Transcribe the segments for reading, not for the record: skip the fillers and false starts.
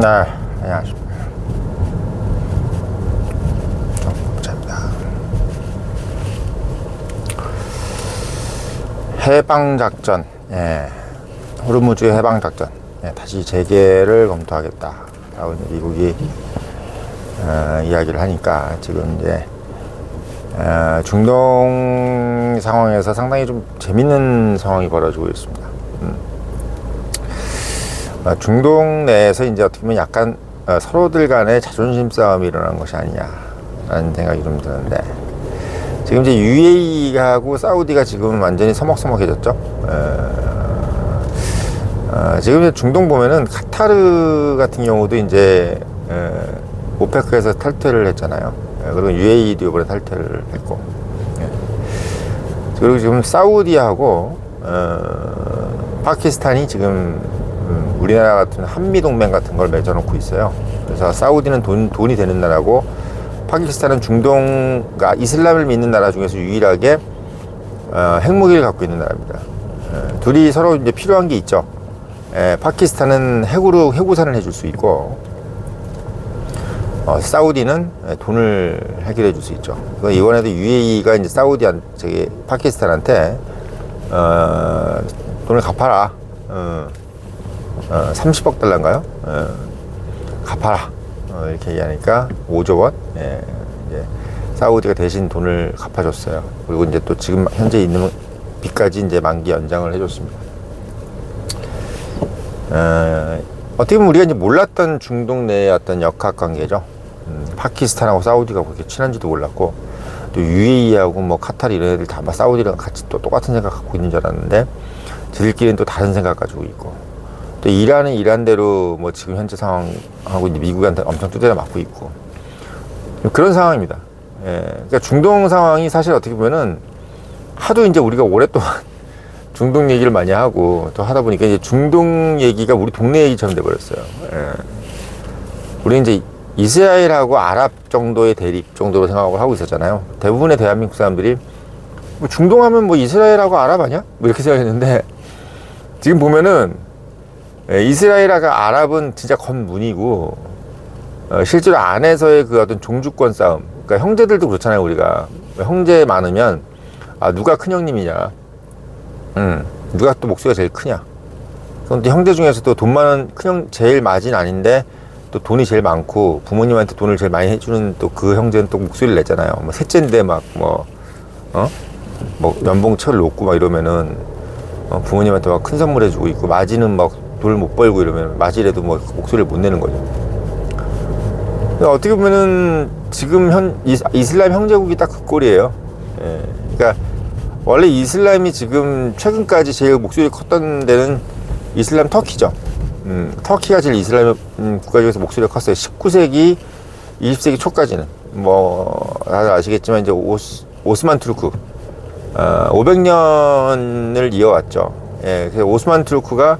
네, 안녕하십니까. 정복자입니다. 해방작전, 호르무즈 해방작전, 다시 재개를 검토하겠다 라고 미국이 이야기를 하니까 지금 이제 중동 상황에서 상당히 좀 재밌는 상황이 벌어지고 있습니다. 중동 내에서 이제 어떻게 보면 약간 서로들 간의 자존심 싸움이 일어난 것이 아니냐라는 생각이 좀 드는데, 지금 이제 UAE하고 사우디가 지금 완전히 서먹서먹해졌죠. 지금 이제 중동 보면은 카타르 같은 경우도 이제 오페크에서 탈퇴를 했잖아요. 그리고 UAE도 이번에 탈퇴를 했고, 그리고 지금 사우디하고 파키스탄이 지금 우리나라 같은 한미동맹 같은 걸 맺어놓고 있어요. 그래서 사우디는 돈이 되는 나라고, 파키스탄은 중동, 그러니까 이슬람을 믿는 나라 중에서 유일하게 핵무기를 갖고 있는 나라입니다. 둘이 서로 이제 필요한 게 있죠. 파키스탄은 핵으로 핵우산을 해줄 수 있고, 사우디는 돈을 해결해 줄 수 있죠. 이번에도 UAE가 이제 파키스탄한테 돈을 갚아라. 30억 달러인가요? 갚아라. 이렇게 얘기하니까 5조 원. 이제 사우디가 대신 돈을 갚아줬어요. 그리고 이제 또 지금 현재 있는 빚까지 이제 만기 연장을 해줬습니다. 어떻게 보면 우리가 이제 몰랐던 중동 내의 어떤 역학 관계죠. 파키스탄하고 사우디가 그렇게 친한지도 몰랐고, 또 UAE하고 뭐 카타르 이런 애들 다 사우디랑 같이 또 똑같은 생각 갖고 있는 줄 알았는데, 저들끼리는 또 다른 생각 가지고 있고, 또 이란은 이란대로 뭐 지금 현재 상황하고 이제 미국한테 엄청 두드려 맞고 있고, 그런 상황입니다. 그러니까 중동 상황이 사실 어떻게 보면은 하도 이제 우리가 오랫동안 중동 얘기를 많이 하고 또 하다 보니까 이제 중동 얘기가 우리 동네 얘기처럼 돼버렸어요. 우리 이제 이스라엘하고 아랍 정도의 대립 정도로 생각을 하고 있었잖아요. 대부분의 대한민국 사람들이 뭐 중동 하면 뭐 이스라엘하고 아랍 아니야? 뭐 이렇게 생각했는데, 지금 보면은 이스라엘하고 아랍은 진짜 건문이고, 실제로 안에서의 그 어떤 종주권 싸움, 그러니까 형제들도 그렇잖아요. 우리가 형제 많으면 누가 큰 형님이냐, 누가 또 목소리가 제일 크냐. 그런데 형제 중에서도 돈 많은 큰 제일 맞은 아닌데 또 돈이 제일 많고 부모님한테 돈을 제일 많이 해주는 또 그 형제는 또 목소리를 냈잖아요. 뭐 셋째인데 막 뭐 연봉 철 높고 막 이러면은 부모님한테 막 큰 선물 해주고 있고, 마지는 막 돈을 못 벌고 이러면 마지라도 뭐 목소리를 못 내는 거죠. 어떻게 보면은 지금 이슬람 형제국이 딱 그 꼴이에요. 그러니까 원래 이슬람이 지금 최근까지 제일 목소리 컸던 데는 이슬람 터키죠. 터키가 제일 이슬람 국가 중에서 목소리가 컸어요. 19세기, 20세기 초까지는. 뭐 다들 아시겠지만 이제 오스만 투르크 500년을 이어왔죠. 그래서 오스만 투르크가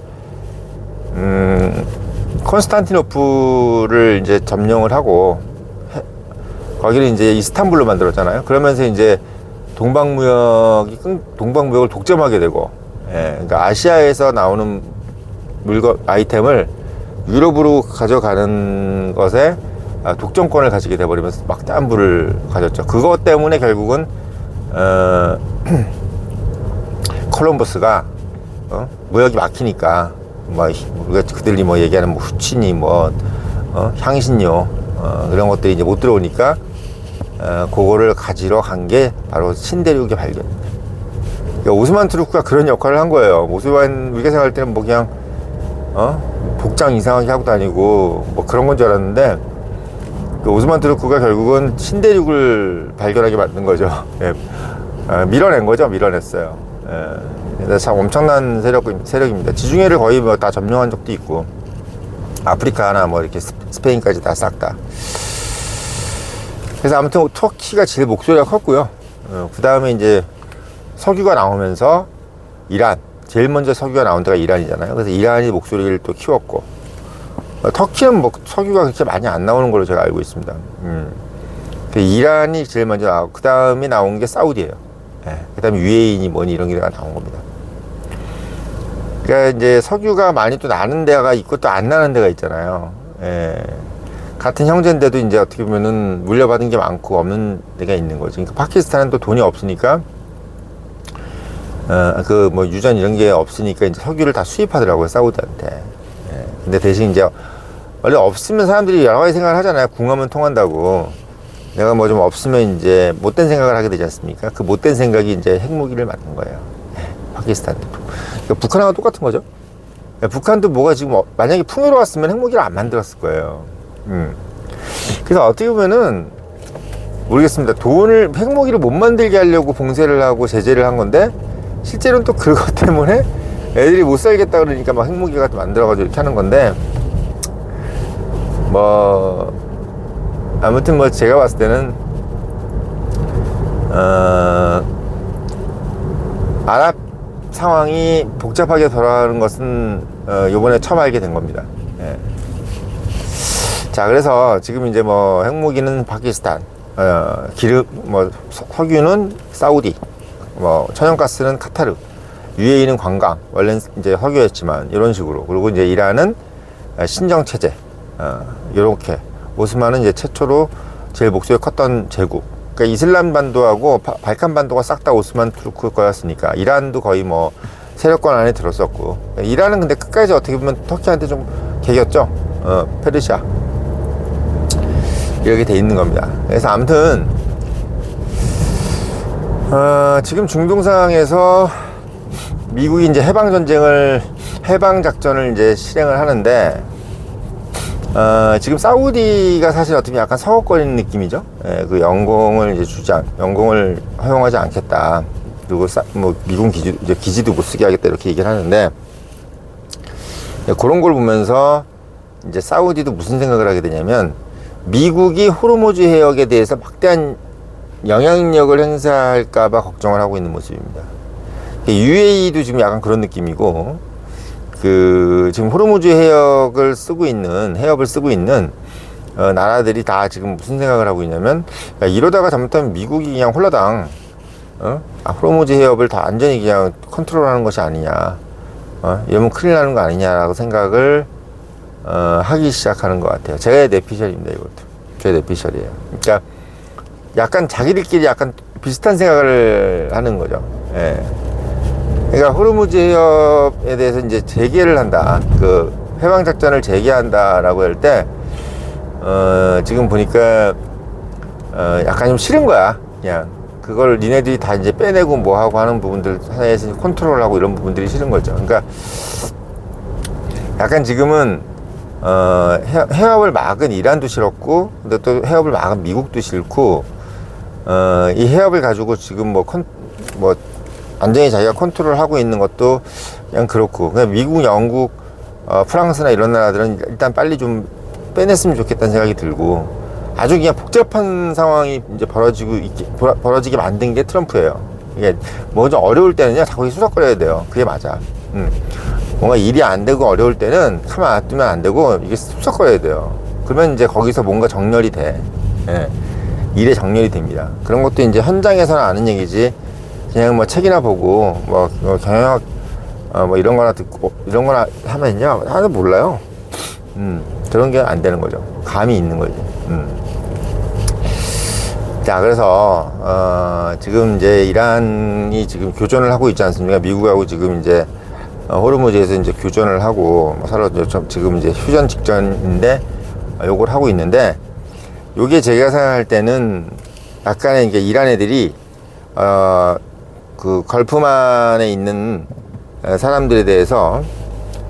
콘스탄티노플을 이제 점령을 하고 거기를 이제 이스탄불로 만들었잖아요. 그러면서 이제 동방무역을 독점하게 되고, 그러니까 아시아에서 나오는 아이템을 유럽으로 가져가는 것에 독점권을 가지게 돼버리면서 막대한 부를 가졌죠. 그것 때문에 결국은 콜럼버스가 무역이 막히니까 우리가 그들이 뭐 얘기하는 뭐 후치니 향신료 이런 것들이 이제 못 들어오니까 그거를 가지러 간 게 바로 신대륙의 발견입니다. 그러니까 오스만 투르크가 그런 역할을 한 거예요. 우리가 생각할 때는 뭐 그냥 복장 이상하게 하고 다니고 뭐 그런 건 줄 알았는데, 그 오스만 투르크가 결국은 신대륙을 발견하게 만든 거죠. 밀어낸 거죠. 밀어냈어요. 그래서 참 엄청난 세력입니다. 지중해를 거의 뭐 다 점령한 적도 있고, 아프리카나 뭐 이렇게 스페인까지 다 싹 다. 그래서 아무튼 터키가 제일 목소리가 컸고요. 그 다음에 이제 석유가 나오면서 제일 먼저 석유가 나온 데가 이란이잖아요. 그래서 이란이 목소리를 또 키웠고, 터키는 뭐 석유가 그렇게 많이 안 나오는 걸로 제가 알고 있습니다. 이란이 제일 먼저 나오고, 그 다음에 나온 게 사우디예요. 그 다음에 UAE니 뭐니 이런 게 나온 겁니다. 그러니까 이제 석유가 많이 또 나는 데가 있고 또 안 나는 데가 있잖아요. 예. 같은 형제인데도 이제 어떻게 보면은 물려받은 게 많고 없는 데가 있는 거지. 그러니까 파키스탄은 또 돈이 없으니까, 그 뭐 유전 이런 게 없으니까 이제 석유를 다 수입하더라고요, 사우디한테. 예. 근데 대신 이제 원래 없으면 사람들이 여러 가지 생각을 하잖아요. 궁하면 통한다고. 내가 뭐 좀 없으면 이제 못된 생각을 하게 되지 않습니까? 그 못된 생각이 이제 핵무기를 만든 거예요. 파키스탄도. 그러니까 북한하고 똑같은 거죠. 북한도 뭐가 지금 만약에 풍요로웠으면 핵무기를 안 만들었을 거예요. 그래서 어떻게 보면은 모르겠습니다. 돈을 핵무기를 못 만들게 하려고 봉쇄를 하고 제재를 한 건데 실제로는 또 그것 때문에 애들이 못 살겠다 그러니까 막 핵무기가 또 만들어가지고 이렇게 하는 건데 뭐 아무튼 뭐 제가 봤을 때는 아랍 상황이 복잡하게 돌아가는 것은 요번에 처음 알게 된 겁니다. 예. 자, 그래서 지금 이제 뭐 핵무기는 파키스탄, 기름, 뭐 석유는 사우디, 뭐 천연가스는 카타르, UAE는 관광, 원래는 이제 석유였지만 이런 식으로. 그리고 이제 이란은 신정 체제, 요렇게. 오스만은 이제 최초로 제일 목소리 컸던 제국. 그러니까 이슬람 반도하고 발칸 반도가 싹 다 오스만 투르크 거였으니까 이란도 거의 뭐 세력권 안에 들었었고, 이란은 근데 끝까지 어떻게 보면 터키한테 좀 개겼죠. 페르시아 이렇게 돼 있는 겁니다. 그래서 아무튼 지금 중동 상황에서 미국이 이제 해방 작전을 이제 실행을 하는데 지금 사우디가 사실 어떻게 약간 서걱거리는 느낌이죠. 예, 그 영공을 허용하지 않겠다. 그리고 뭐 미군 기지도 못 쓰게 하겠다 이렇게 얘기를 하는데, 그런 걸 보면서 이제 사우디도 무슨 생각을 하게 되냐면 미국이 호르무즈 해역에 대해서 막대한 영향력을 행사할까봐 걱정을 하고 있는 모습입니다. UAE도 지금 약간 그런 느낌이고, 지금 호르무즈 해협을 쓰고 있는 나라들이 다 지금 무슨 생각을 하고 있냐면, 야, 이러다가 잘못하면 미국이 그냥 홀라당 호르무즈 해협을 다 안전히 그냥 컨트롤하는 것이 아니냐, 이러면 큰일 나는 거 아니냐라고 생각을 하기 시작하는 것 같아요. 제가 내피셜입니다. 이것도 제 내피셜이에요. 그러니까 약간 자기들끼리 약간 비슷한 생각을 하는 거죠. 예. 그러니까 호르무즈 해협에 대해서 이제 재개를 한다. 그 해방 작전을 재개한다라고 할 때 지금 보니까 약간 좀 싫은 거야. 그냥 그걸 니네들이 다 이제 빼내고 뭐 하고 하는 부분들 사이에서 컨트롤하고 이런 부분들이 싫은 거죠. 그러니까 약간 지금은 해협을 막은 이란도 싫었고, 근데 또 해협을 막은 미국도 싫고, 이 해협을 가지고 지금 뭐 완전히 자기가 컨트롤하고 있는 것도 그냥 그렇고, 그냥 미국, 영국, 프랑스나 이런 나라들은 일단 빨리 좀 빼냈으면 좋겠다는 생각이 들고, 아주 그냥 복잡한 상황이 이제 벌어지게 만든 게 트럼프예요. 이게 뭐 좀 어려울 때는요, 자꾸 수석거려야 돼요. 그게 맞아. 뭔가 일이 안 되고 어려울 때는 가만 안 두면 안 되고 이게 수석거려야 돼요. 그러면 이제 거기서 뭔가 정렬이 돼. 예. 일에 정렬이 됩니다. 그런 것도 이제 현장에서는 아는 얘기지. 그냥 뭐 책이나 보고 뭐 경영학 뭐 이런 거나 듣고 이런 거나 하면요 하나도 몰라요. 그런 게 안 되는 거죠. 감이 있는 거지. 자, 그래서 지금 이제 이란이 지금 교전을 하고 있지 않습니까? 미국하고 지금 이제 호르무즈에서 이제 교전을 하고 서로 지금 이제 휴전 직전인데 요걸 하고 있는데, 요게 제가 생각할 때는 약간의 이게 이란 애들이 그 걸프만에 있는 사람들에 대해서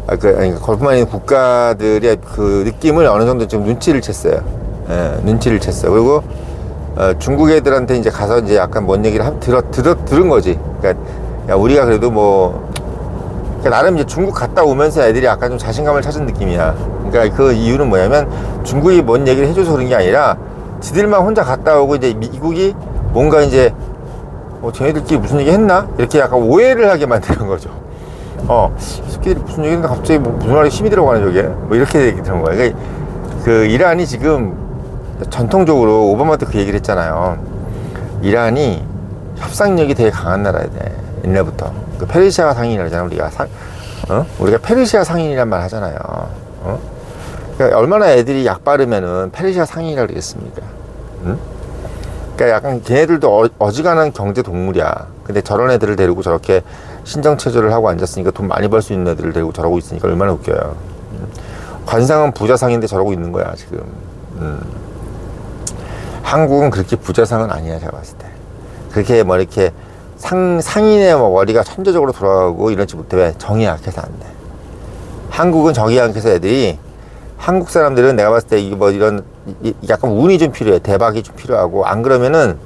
그러니까 걸프만에 있는 국가들의 그 느낌을 어느 정도 좀 눈치를 챘어요. 예, 눈치를 챘어요. 그리고 중국 애들한테 이제 가서 이제 약간 뭔 얘기를 들은 거지. 그러니까 야, 우리가 그래도 뭐 그러니까 나름 이제 중국 갔다 오면서 애들이 약간 좀 자신감을 찾은 느낌이야. 그러니까 그 이유는 뭐냐면 중국이 뭔 얘기를 해줘서 그런 게 아니라 지들만 혼자 갔다 오고 이제 미국이 뭔가 이제 쟤네들끼리 무슨 얘기 했나? 이렇게 약간 오해를 하게 만드는 거죠. 새끼들이 무슨 얘기 했는데 갑자기 뭐 무슨 말에 힘이 들어가네 저게? 뭐 이렇게 얘기 들은 거예요. 그러니까 그 이란이 지금 전통적으로 오바마도 그 얘기를 했잖아요. 이란이 협상력이 되게 강한 나라야 돼. 옛날부터. 그 페르시아 상인이라잖아, 우리가. 우리가 페르시아 상인이란 말 하잖아요. 그러니까 얼마나 애들이 약 바르면은 페르시아 상인이라 그러겠습니까? 응? 그러니까 약간 걔네들도 어지간한 경제 동물이야. 근데 저런 애들을 데리고 저렇게 신정체조를 하고 앉았으니까 돈 많이 벌 수 있는 애들을 데리고 저러고 있으니까 얼마나 웃겨요. 관상은 부자상인데 저러고 있는 거야 지금. 한국은 그렇게 부자상은 아니야 제가 봤을 때. 그렇게 뭐 이렇게 상인의 뭐 머리가 천재적으로 돌아가고 이러지 못해. 왜? 정이 약해서 안 돼. 한국은 정이 약해서 애들이, 한국 사람들은 내가 봤을 때 이게 뭐 이런 약간 운이 좀 필요해. 대박이 좀 필요하고, 안 그러면은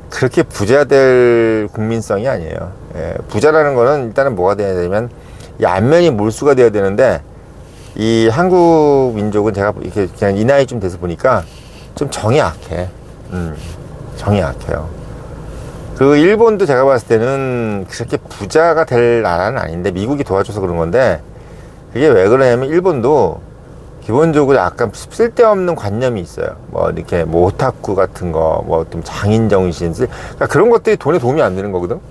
그렇게 부자 될 국민성이 아니에요. 예, 부자라는 거는 일단은 뭐가 돼야 되냐면 이 안면이 몰수가 돼야 되는데, 이 한국 민족은 제가 이렇게 그냥 이 나이쯤 돼서 보니까 좀 정이 약해. 정이 약해요. 그 일본도 제가 봤을 때는 그렇게 부자가 될 나라는 아닌데 미국이 도와줘서 그런 건데, 그게 왜 그러냐면 일본도 기본적으로 약간 쓸데없는 관념이 있어요. 뭐 이렇게 뭐 오타쿠 같은 거, 뭐 좀 장인 정신, 그러니까 그런 것들이 돈에 도움이 안 되는 거거든.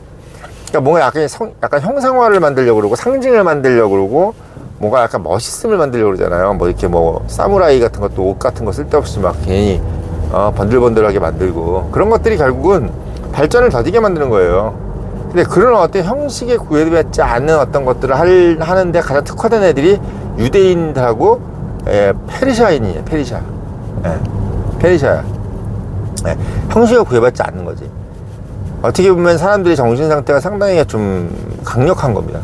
그러니까 뭔가 약간 형상화를 만들려고 그러고 상징을 만들려고 그러고 뭔가 약간 멋있음을 만들려고 그러잖아요. 뭐 이렇게 뭐 사무라이 같은 것도 옷 같은 거 쓸데없이 막 괜히 번들번들하게 만들고, 그런 것들이 결국은 발전을 더디게 만드는 거예요. 근데 그런 어떤 형식에 구애받지 않는 어떤 것들을 하는데 가장 특화된 애들이 유대인들하고 페르시아인이에요. 페르시아야. 형식에 구애받지 않는 거지. 어떻게 보면 사람들의 정신 상태가 상당히 좀 강력한 겁니다.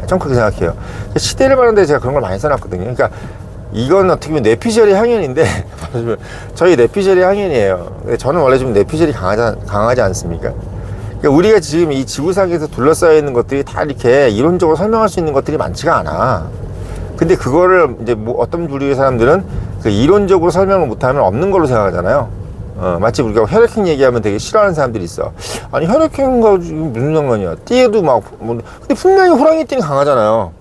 좀 그렇게 생각해요. 시대를 봤는데 제가 그런 걸 많이 써놨거든요. 그러니까 이건 어떻게 보면 뇌피셜의 향연인데 저희 뇌피셜의 향연이에요. 근데 저는 원래 좀 뇌피셜이 강하지 않습니까? 그러니까 우리가 지금 이 지구상에서 둘러싸여 있는 것들이 다 이렇게 이론적으로 설명할 수 있는 것들이 많지가 않아. 근데 그거를 이제 뭐 어떤 부류의 사람들은 그 이론적으로 설명을 못하면 없는 걸로 생각하잖아요. 마치 우리가 혈액형 얘기하면 되게 싫어하는 사람들이 있어. 아니 혈액형과 지금 무슨 상관이야? 띠에도 막 뭐, 근데 분명히 호랑이 띠는 강하잖아요.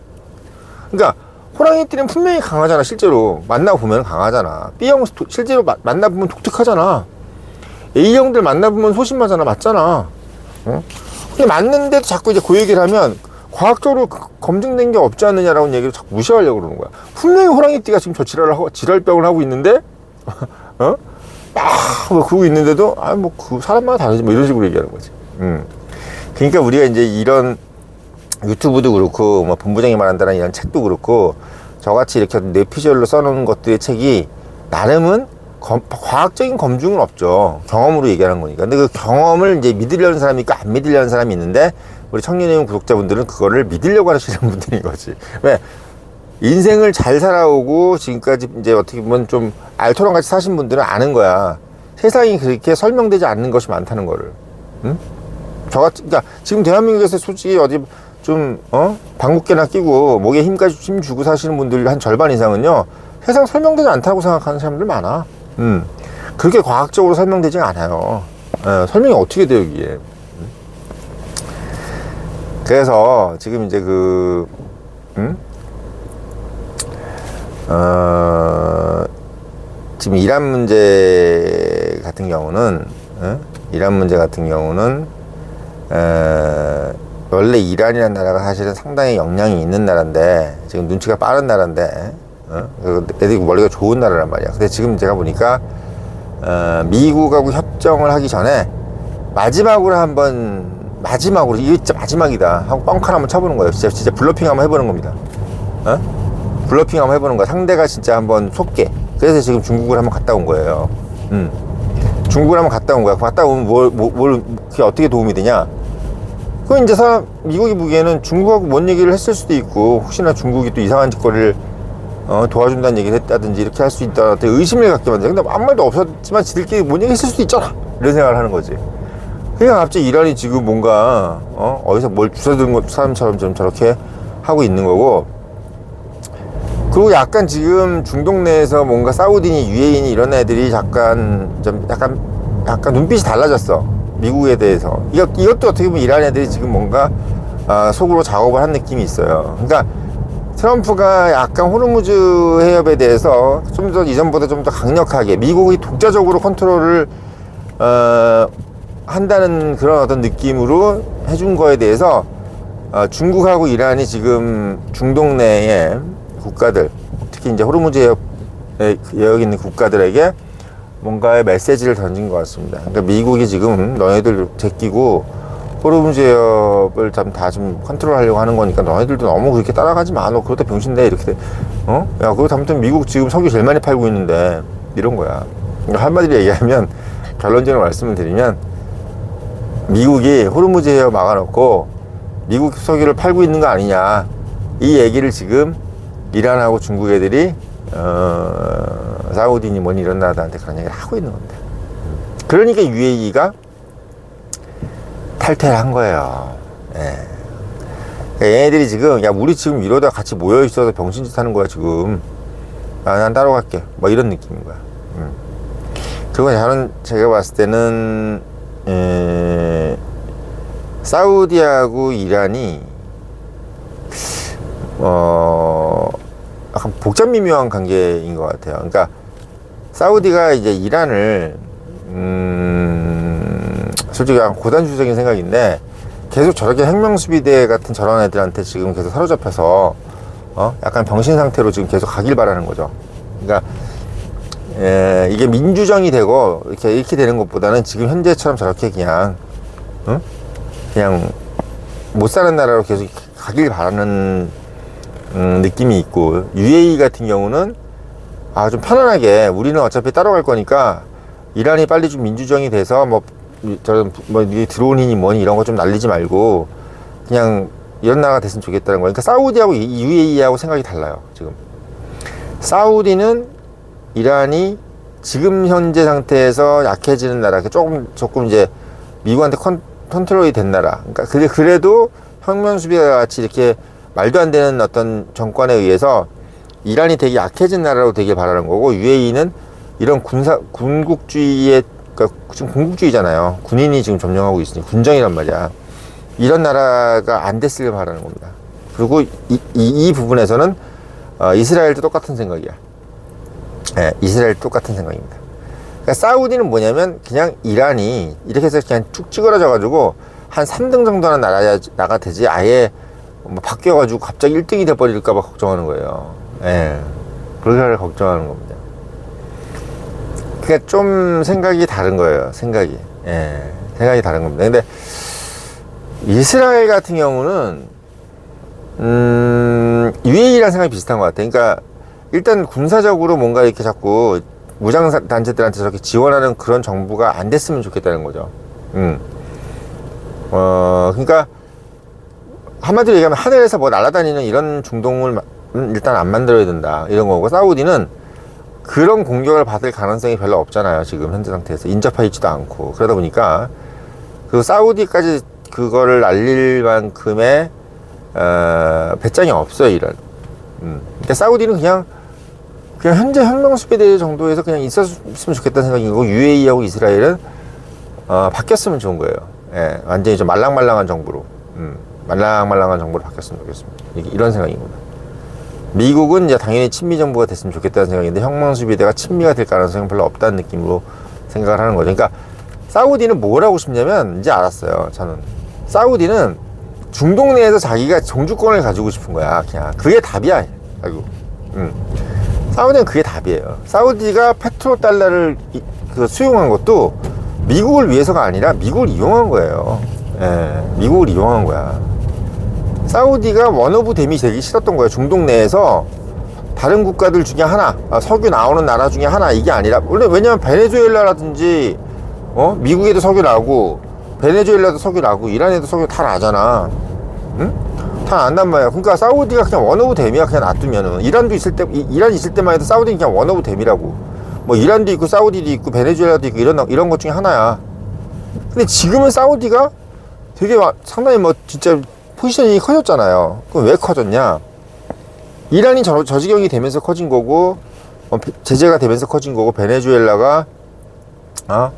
그러니까 호랑이 띠는 분명히 강하잖아. 실제로 만나보면 강하잖아. B형 실제로 만나보면 독특하잖아. A형들 만나보면 소심하잖아. 맞잖아. 근데 맞는데도 자꾸 이제 그 얘기를 하면 과학적으로 검증된 게 없지 않느냐라는 얘기를 자꾸 무시하려고 그러는 거야. 분명히 호랑이띠가 지금 저 지랄병을 하고 있는데, 뭐 그러고 있는데도, 뭐 그 사람마다 다르지, 뭐 이런 식으로 얘기하는 거지. 그러니까 우리가 이제 이런 유튜브도 그렇고, 뭐 본부장이 말한다는 이런 책도 그렇고, 저같이 이렇게 뇌피셜로 써놓은 것들의 책이 나름은 과학적인 검증은 없죠. 경험으로 얘기하는 거니까. 근데 그 경험을 이제 믿으려는 사람이 있고 안 믿으려는 사람이 있는데, 우리 청년의용 구독자분들은 그거를 믿으려고 하시는 분들인 거지. 왜? 인생을 잘 살아오고 지금까지 이제 어떻게 보면 좀 알토랑 같이 사신 분들은 아는 거야. 세상이 그렇게 설명되지 않는 것이 많다는 거를. 응? 그러니까 지금 대한민국에서 솔직히 어디 좀 방귀깨나 끼고 목에 힘 주고 사시는 분들 한 절반 이상은요, 세상 설명되지 않다고 생각하는 사람들 많아. 그렇게 과학적으로 설명되지 않아요. 설명이 어떻게 돼요 이게. 그래서 지금 이제 지금 이란 문제 같은 경우는 원래 이란이라는 나라가 사실은 상당히 역량이 있는 나라인데, 지금 눈치가 빠른 나라인데, 애들이 머리가 좋은 나라란 말이야. 근데 지금 제가 보니까 미국하고 협정을 하기 전에 마지막으로 이게 진짜 마지막이다 하고 뻥칸 한번 쳐보는 거예요. 진짜 블러핑 한번 해보는 겁니다. 블러핑 한번 해보는 거야. 상대가 진짜 한번 속게. 그래서 지금 중국을 한번 갔다 온 거예요. 중국을 한번 갔다 온 거야. 갔다 오면 그게 어떻게 도움이 되냐? 그건 이제 미국이 보기에는 중국하고 뭔 얘기를 했을 수도 있고, 혹시나 중국이 또 이상한 짓거리를 도와준다는 얘기를 했다든지 이렇게 할 수 있다 의심을 갖게 만들어. 근데 아무 말도 없었지만 지들끼리 뭔 얘기 했을 수도 있잖아, 이런 생각을 하는 거지. 그러니까 갑자기 이란이 지금 뭔가 어디서 뭘 주워든 사람처럼 좀 저렇게 하고 있는 거고, 그리고 약간 지금 중동 내에서 뭔가 사우디니 UAE니 이런 애들이 약간 눈빛이 달라졌어, 미국에 대해서. 이것도 어떻게 보면 이란 애들이 지금 뭔가 속으로 작업을 한 느낌이 있어요. 그러니까 트럼프가 약간 호르무즈 해협에 대해서 좀 더 이전보다 좀 더 강력하게 미국이 독자적으로 컨트롤을 한다는 그런 어떤 느낌으로 해준 거에 대해서 중국하고 이란이 지금 중동 내의 국가들, 특히 이제 호르무즈 해협 여기 있는 국가들에게 뭔가의 메시지를 던진 것 같습니다. 그러니까 미국이 지금 너희들 제끼고 호르무즈 해협을 다 좀 컨트롤하려고 하는 거니까 너희들도 너무 그렇게 따라가지 마. 너 그러다 병신돼. 이렇게 돼. 야, 그거 아무튼 미국 지금 석유 제일 많이 팔고 있는데 이런 거야. 그러니까 한마디로 얘기하면 결론적으로 말씀을 드리면 미국이 호르무즈 해협 막아놓고 미국 석유를 팔고 있는 거 아니냐. 이 얘기를 지금 이란하고 중국 애들이 사우디니 뭐니 이런 나라들한테 그런 얘기를 하고 있는 겁니다. 그러니까 UAE가 탈퇴를 한 거예요. 예. 그러니까 얘네들이 지금 야 우리 지금 이러다 같이 모여 있어서 병신짓 하는 거야 지금. 난 따로 갈게. 뭐 이런 느낌인 거야. 그리고 저는 제가 봤을 때는 사우디하고 이란이 약간 복잡 미묘한 관계인 것 같아요. 그러니까 사우디가 이제 이란을 솔직히 약간 고단주적인 생각인데 계속 저렇게 핵명수비대 같은 저런 애들한테 지금 계속 사로잡혀서 약간 병신 상태로 지금 계속 가길 바라는 거죠. 그러니까 이게 민주정이 되고 이렇게 되는 것보다는 지금 현재처럼 저렇게 그냥 못 사는 나라로 계속 가길 바라는 느낌이 있고, UAE 같은 경우는 좀 편안하게 우리는 어차피 따라갈 거니까 이란이 빨리 좀 민주정이 돼서 드론이니 뭐니 이런 거 좀 날리지 말고 그냥 이런 나라가 됐으면 좋겠다는 거예요. 그러니까 사우디하고 UAE하고 생각이 달라요. 지금 사우디는 이란이 지금 현재 상태에서 약해지는 나라, 조금 이제 미국한테 컨트롤이 된 나라. 그러니까 그래도 혁명수비와 같이 이렇게 말도 안 되는 어떤 정권에 의해서 이란이 되게 약해진 나라로 되길 바라는 거고, UAE는 이런 군국주의의, 그러니까 지금 군국주의잖아요. 군인이 지금 점령하고 있으니 군정이란 말이야. 이런 나라가 안 됐을 바라는 겁니다. 그리고 이 부분에서는 이스라엘도 똑같은 생각이야. 네, 이스라엘 똑같은 생각입니다. 그러니까 사우디는 뭐냐면 그냥 이란이 이렇게 해서 그냥 쭉 찌그러져 가지고 한 3등 정도 하는 나라가 되지, 아예 뭐 바뀌어가지고 갑자기 1등이 돼버릴까봐 걱정하는 거예요. 예. 그걸 걱정하는 겁니다. 그러니까 좀 생각이 다른 거예요. 생각이 다른 겁니다. 근데 이스라엘 같은 경우는 UAE랑 생각이 비슷한 것 같아요. 그러니까 일단 군사적으로 뭔가 이렇게 자꾸 무장단체들한테 저렇게 지원하는 그런 정부가 안 됐으면 좋겠다는 거죠. 그러니까 한마디로 얘기하면 하늘에서 뭐 날아다니는 이런 중동을 일단 안 만들어야 된다, 이런 거고, 사우디는 그런 공격을 받을 가능성이 별로 없잖아요. 지금 현재 상태에서 인접해 있지도 않고. 그러다 보니까 그 사우디까지 그거를 날릴 만큼의 배짱이 없어요, 이란. 그러니까 사우디는 그냥 현재 혁명수비대 정도에서 그냥 있었으면 좋겠다는 생각이고, UAE하고 이스라엘은 바뀌었으면 좋은 거예요. 예, 완전히 좀 말랑말랑한 정부로, 말랑말랑한 정부로 바뀌었으면 좋겠습니다. 이런 생각인 겁니다. 미국은 이제 당연히 친미 정부가 됐으면 좋겠다는 생각인데, 혁명수비대가 친미가 될 가능성은 별로 없다는 느낌으로 생각을 하는 거죠. 그러니까 사우디는 뭘 하고 싶냐면, 이제 알았어요. 저는 사우디는 중동 내에서 자기가 정주권을 가지고 싶은 거야. 그냥 그게 답이야. 아이고. 사우디는 그게 답이에요. 사우디가 페트로달러를 수용한 것도 미국을 위해서가 아니라 미국을 이용한 거예요. 예, 미국을 이용한 거야. 사우디가 원오브 댐이 되기 싫었던 거예요. 중동 내에서 다른 국가들 중에 하나, 석유 나오는 나라 중에 하나, 이게 아니라, 왜냐면 베네수엘라라든지 미국에도 석유 나고, 베네수엘라도 석유 나고, 이란에도 석유 다 나잖아. 응? 다 난단 말이야. 그러니까 사우디가 그냥 원오브 댐이야. 그냥 놔두면은. 이란 있을 때만 해도 사우디는 그냥 원오브 댐이라고. 뭐 이란도 있고 사우디도 있고 베네수엘라도 있고 이런 것 중에 하나야. 근데 지금은 사우디가 되게 상당히 뭐 진짜 포지션이 커졌잖아요. 그럼 왜 커졌냐? 이란이 저지경이 되면서 커진 거고, 제재가 되면서 커진 거고, 베네수엘라가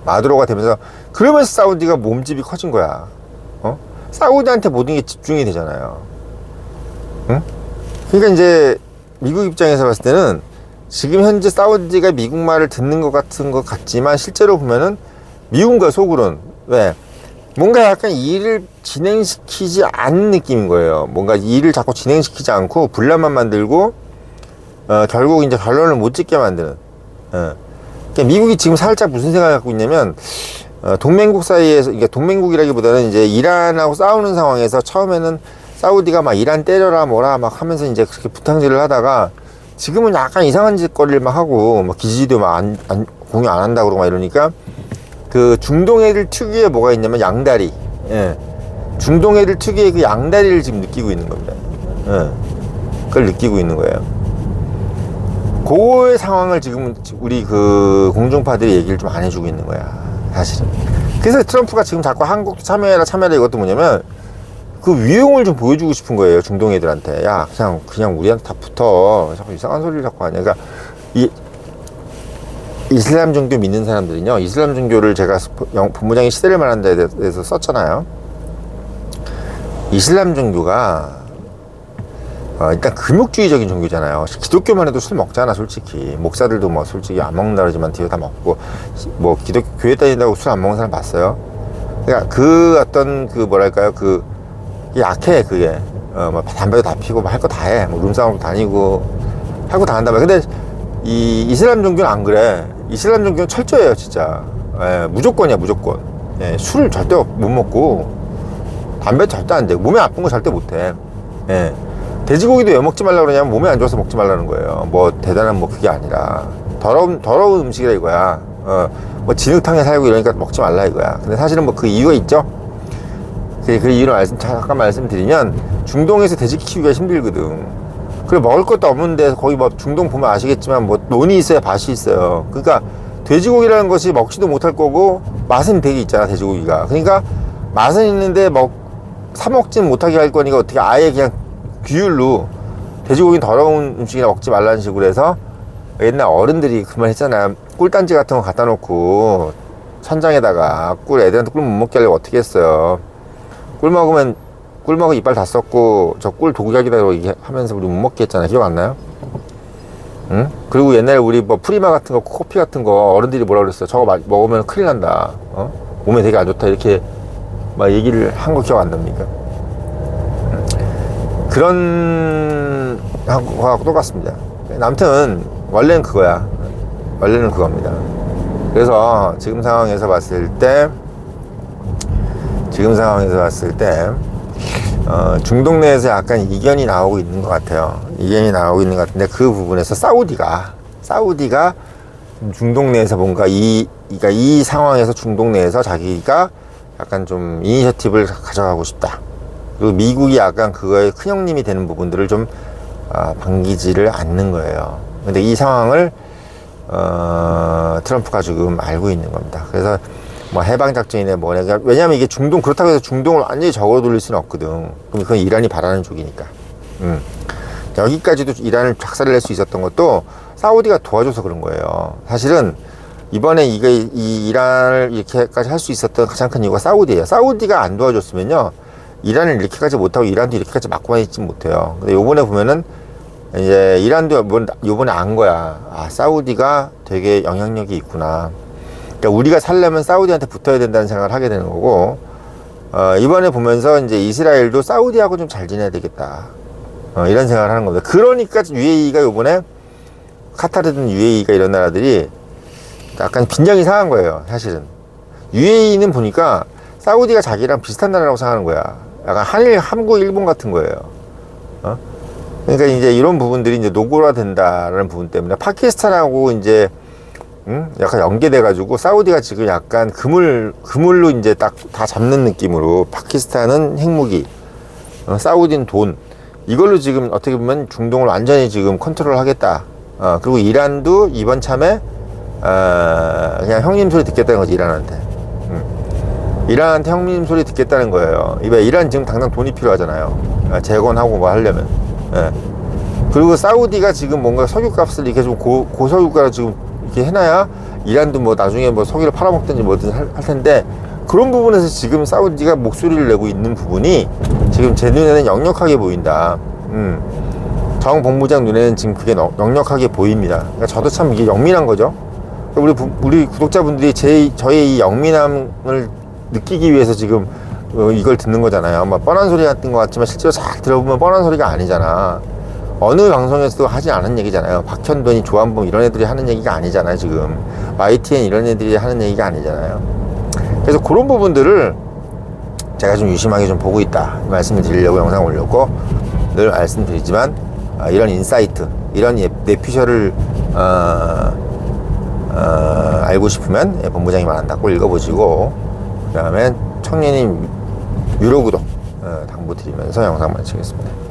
마두로가 되면서, 그러면서 사우디가 몸집이 커진 거야. 사우디한테 모든 게 집중이 되잖아요. 응? 그러니까 이제 미국 입장에서 봤을 때는 지금 현재 사우디가 미국 말을 듣는 것 같지만 실제로 보면은 미국과 속으로는 왜? 뭔가 약간 일을 진행시키지 않는 느낌인 거예요. 뭔가 일을 자꾸 진행시키지 않고 분란만 만들고 결국 이제 결론을 못 짓게 만드는. 그러니까 미국이 지금 살짝 무슨 생각을 갖고 있냐면, 동맹국 사이에서, 그러니까 동맹국이라기보다는 이제 이란하고 싸우는 상황에서 처음에는 사우디가 막 이란 때려라 뭐라 막 하면서 이제 그렇게 부탕질을 하다가 지금은 약간 이상한 짓거리를 막 하고 막 기지도 막 공유 안 한다고 그러고 막 이러니까 그 중동 애들 특유의 뭐가 있냐면 양다리. 예. 중동 애들 특유의 그 양다리를 지금 느끼고 있는 겁니다. 예. 그걸 느끼고 있는 거예요. 그거의 상황을 지금 우리 그 공중파들이 얘기를 좀 안 해주고 있는 거야, 사실은. 그래서 트럼프가 지금 자꾸 한국도 참여해라 이것도 뭐냐면 그 위용을 좀 보여주고 싶은 거예요, 중동 애들한테. 야, 그냥 우리한테 다 붙어. 자꾸 이상한 소리를 자꾸 하냐. 그러니까 이슬람 종교 믿는 사람들은요, 이슬람 종교를 제가 본부장이 시대를 말하는 데 대해서 썼잖아요. 이슬람 종교가 일단 금욕주의적인 종교잖아요. 기독교만 해도 술 먹잖아, 솔직히. 목사들도 뭐 솔직히 안 먹는다 그러지만 뒤에 다 먹고, 뭐 기독교 교회 다닌다고 술 안 먹는 사람 봤어요? 그러니까 그 어떤 그 뭐랄까요, 그 약해, 그게. 뭐 담배도 다 피고 뭐 할 거 다 해. 뭐 룸싸움도 다니고 할 거 다 한다. 근데 이 이슬람 종교는 안 그래. 이슬람 종교는 철저해요, 진짜. 예, 무조건이야, 무조건. 예, 술을 절대 못 먹고 담배 절대 안 돼. 몸에 아픈 거 절대 못 해. 예. 돼지고기도 왜 먹지 말라 그러냐면 몸에 안 좋아서 먹지 말라는 거예요. 뭐 대단한 뭐 그게 아니라 더러운 음식이라 이거야. 뭐 진흙탕에 살고 이러니까 먹지 말라 이거야. 근데 사실은 뭐 그 이유가 있죠. 그 이유를 잠깐 말씀드리면 중동에서 돼지 키우기가 힘들거든. 그래 먹을 것도 없는데 거기 뭐 중동 보면 아시겠지만 뭐 논이 있어야 밭이 있어요. 그러니까 돼지고기라는 것이 먹지도 못할 거고 맛은 되게 있잖아, 돼지고기가. 그러니까 맛은 있는데 사 먹지는 못하게 할 거니까 어떻게 아예 그냥 규율로 돼지고기는 더러운 음식이나 먹지 말라는 식으로 해서 옛날 어른들이 그 말 했잖아. 꿀단지 같은 거 갖다 놓고 천장에다가 애들한테 꿀 못 먹게 하려고 어떻게 했어요. 꿀 먹으면 이빨 다 썩고 저 꿀 독약이다 이렇게 하면서 우리 못 먹게 했잖아. 기억 안 나요? 응? 그리고 옛날에 우리 뭐 프리마 같은 거, 커피 같은 거 어른들이 뭐라 그랬어요. 저거 먹으면 큰일 난다. 몸에 되게 안 좋다. 이렇게 막 얘기를 한 거 기억 안 납니까? 그런 거하고 똑같습니다. 아무튼 원래는 그거야. 원래는 그겁니다. 그래서 지금 상황에서 봤을 때 중동 내에서 약간 이견이 나오고 있는 것 같아요. 이견이 나오고 있는 것 같은데 그 부분에서 사우디가 중동 내에서 뭔가 이 상황에서 중동 내에서 자기가 약간 좀 이니셔티브를 가져가고 싶다. 그리고 미국이 약간 그거에 큰형님이 되는 부분들을 좀 반기지를 않는 거예요. 근데 이 상황을 트럼프가 지금 알고 있는 겁니다. 그래서 뭐 해방작전이네 뭐네. 왜냐면 이게 그렇다고 해서 중동을 완전히 적으로 돌릴 수는 없거든. 그럼 그건 이란이 바라는 쪽이니까. 여기까지도 이란을 작살을 낼 수 있었던 것도 사우디가 도와줘서 그런 거예요. 사실은 이번에 이 이란을 이렇게까지 할 수 있었던 가장 큰 이유가 사우디예요. 사우디가 안 도와줬으면요, 이란을 이렇게까지 못하고 이란도 이렇게까지 막고만 있지 못해요. 근데 요번에 보면은 이제 이란도 요번에 안 거야. 사우디가 되게 영향력이 있구나. 그러니까 우리가 살려면 사우디한테 붙어야 된다는 생각을 하게 되는 거고, 이번에 보면서 이제 이스라엘도 사우디하고 좀 잘 지내야 되겠다. 이런 생각을 하는 겁니다. 그러니까 UAE가 요번에 카타르든 UAE가 이런 나라들이 약간 빈정이 상한 거예요, 사실은. UAE는 보니까 사우디가 자기랑 비슷한 나라라고 생각하는 거야. 약간 한국, 일본 같은 거예요. 그러니까 이제 이런 부분들이 이제 노고라 된다라는 부분 때문에 파키스탄하고 이제 약간 연계돼가지고 사우디가 지금 약간 그물로 이제 딱 다 잡는 느낌으로 파키스탄은 핵무기, 사우디는 돈, 이걸로 지금 어떻게 보면 중동을 완전히 지금 컨트롤 하겠다. 그리고 이란도 이번 참에 그냥 형님 소리 듣겠다는 거지, 이란한테. 이란한테 형님 소리 듣겠다는 거예요. 이란 지금 당장 돈이 필요하잖아요. 재건하고 뭐 하려면. 예. 그리고 사우디가 지금 뭔가 석유값을 이렇게 좀 고석유가로 지금 이렇게 해놔야 이란도 뭐 나중에 뭐 석유를 팔아먹든지 뭐든 할 텐데, 그런 부분에서 지금 사우디가 목소리를 내고 있는 부분이 지금 제 눈에는 역력하게 보인다. 정 본부장 눈에는 지금 그게 역력하게 보입니다. 그러니까 저도 참 이게 영민한 거죠. 우리 구독자분들이 저의 이 영민함을 느끼기 위해서 지금 이걸 듣는 거잖아요. 막 뻔한 소리 같은 것 같지만 실제로 잘 들어보면 뻔한 소리가 아니잖아. 어느 방송에서도 하지 않은 얘기잖아요. 박현돈이, 조한범 이런 애들이 하는 얘기가 아니잖아요. 지금 YTN 이런 애들이 하는 얘기가 아니잖아요. 그래서 그런 부분들을 제가 좀 유심하게 좀 보고 있다 이 말씀을 드리려고 영상 올렸고, 늘 말씀드리지만 이런 인사이트, 이런 뇌피셜을 알고 싶으면 본부장이 말한다 꼭 읽어보시고, 그 다음에 청년인 유료 구독 당부드리면서 영상 마치겠습니다.